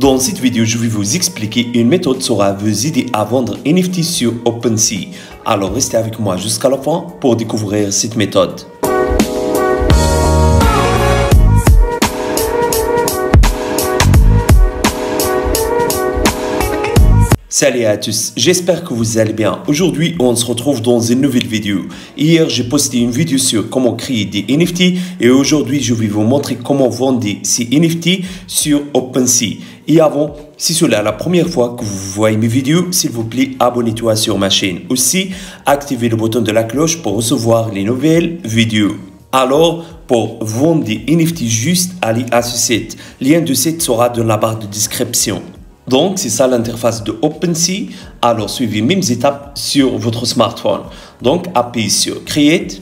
Dans cette vidéo, je vais vous expliquer une méthode qui saura vous aider à vendre NFT sur OpenSea. Alors restez avec moi jusqu'à la fin pour découvrir cette méthode. Salut à tous, j'espère que vous allez bien. Aujourd'hui, on se retrouve dans une nouvelle vidéo. Hier, j'ai posté une vidéo sur comment créer des NFT et aujourd'hui, je vais vous montrer comment vendre ces NFT sur OpenSea. Et avant, si c'est la première fois que vous voyez mes vidéos, s'il vous plaît, abonnez-toi sur ma chaîne. Aussi, activez le bouton de la cloche pour recevoir les nouvelles vidéos. Alors, pour vendre des NFT, juste allez à ce site. Le lien du site sera dans la barre de description. Donc, c'est ça l'interface de OpenSea. Alors, suivez les mêmes étapes sur votre smartphone. Donc, appuyez sur Create.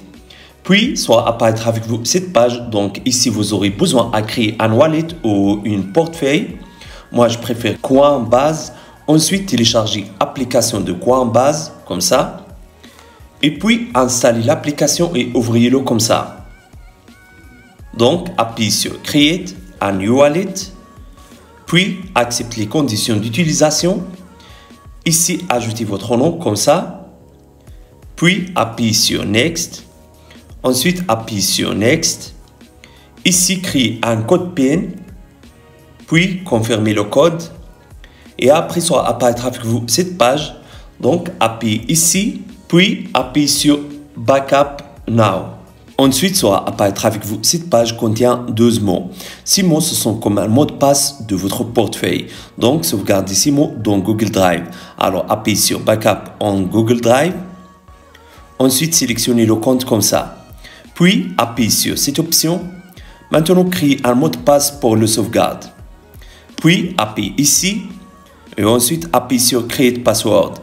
Puis, soit apparaître avec vous cette page. Donc, ici, vous aurez besoin à créer un wallet ou une portefeuille. Moi, je préfère Coinbase. Ensuite, télécharger l'application de Coinbase, comme ça. Et puis, installer l'application et ouvrez-le comme ça. Donc, appuyez sur Create, un New Wallet. Puis, acceptez les conditions d'utilisation. Ici, ajoutez votre nom comme ça. Puis, appuyez sur Next. Ensuite, appuyez sur Next. Ici, créez un code PIN. Puis, confirmez le code. Et après, ça va apparaître avec vous cette page. Donc, appuyez ici. Puis, appuyez sur Backup Now. Ensuite, ça va apparaître avec vous. Cette page contient 12 mots. Ces mots, ce sont comme un mot de passe de votre portefeuille. Donc, sauvegardez ces mots dans Google Drive. Alors, appuyez sur Backup en Google Drive. Ensuite, sélectionnez le compte comme ça. Puis, appuyez sur cette option. Maintenant, créez un mot de passe pour le sauvegarde. Puis, appuyez ici. Et ensuite, appuyez sur Create Password.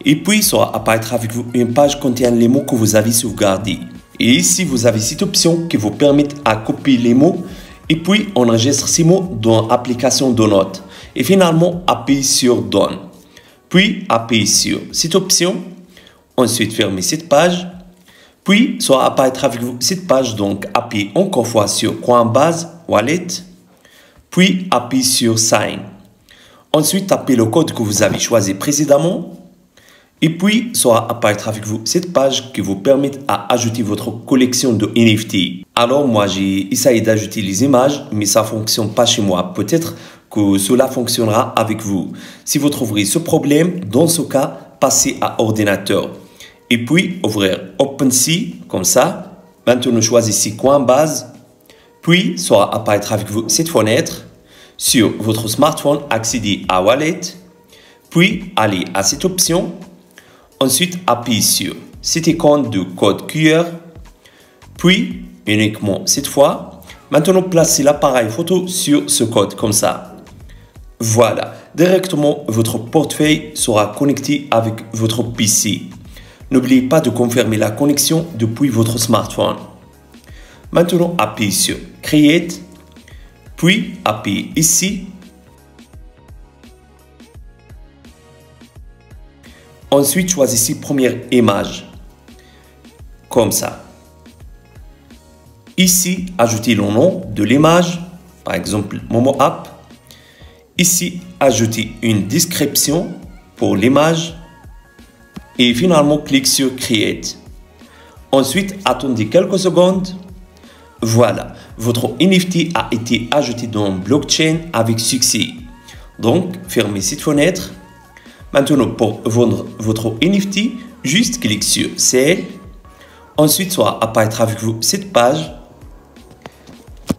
Et puis, ça va apparaître avec vous une page qui contient les mots que vous avez sauvegardés. Et ici, vous avez cette option qui vous permet à copier les mots et puis on enregistre ces mots dans l'application de notes. Et finalement, appuyez sur Done. Puis, appuyez sur cette option. Ensuite, fermez cette page. Puis, ça va apparaître avec vous cette page. Donc, appuyez encore une fois sur Coinbase Wallet. Puis, appuyez sur Sign. Ensuite, tapez le code que vous avez choisi précédemment. Et puis, ça va apparaître avec vous cette page qui vous permet d'ajouter votre collection de NFT. Alors, moi, j'ai essayé d'ajouter les images, mais ça ne fonctionne pas chez moi. Peut-être que cela fonctionnera avec vous. Si vous trouverez ce problème, dans ce cas, passez à ordinateur. Et puis, ouvrir OpenSea, comme ça. Maintenant, choisissez Coinbase. Puis, ça va apparaître avec vous cette fenêtre. Sur votre smartphone, accédez à Wallet. Puis, allez à cette option. Ensuite, appuyez sur cette icône de code QR. Puis, uniquement cette fois. Maintenant, placez l'appareil photo sur ce code comme ça. Voilà. Directement, votre portefeuille sera connecté avec votre PC. N'oubliez pas de confirmer la connexion depuis votre smartphone. Maintenant, appuyez sur Create. Puis, appuyez ici. Ensuite, choisissez première image, comme ça. Ici, ajoutez le nom de l'image, par exemple Momo App. Ici, ajoutez une description pour l'image. Et finalement, cliquez sur Create. Ensuite, attendez quelques secondes. Voilà, votre NFT a été ajouté dans blockchain avec succès. Donc, fermez cette fenêtre. Maintenant, pour vendre votre NFT, juste cliquez sur Sell. Ensuite, ça va apparaître avec vous cette page.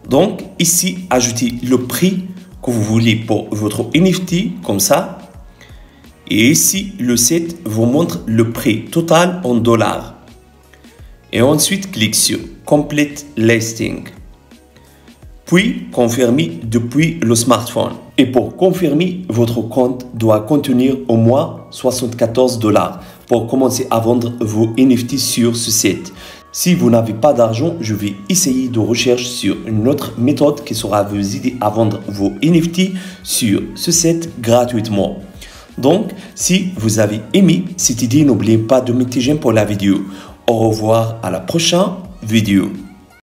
Donc, ici, ajoutez le prix que vous voulez pour votre NFT, comme ça. Et ici, le site vous montre le prix total en dollars. Et ensuite, cliquez sur Complete Listing. Puis, confirmez depuis le smartphone. Et pour confirmer, votre compte doit contenir au moins 74 $ pour commencer à vendre vos NFT sur ce site. Si vous n'avez pas d'argent, je vais essayer de rechercher sur une autre méthode qui sera vous aider à vendre vos NFT sur ce site gratuitement. Donc, si vous avez aimé cette idée, n'oubliez pas de mettre j'aime pour la vidéo. Au revoir à la prochaine vidéo.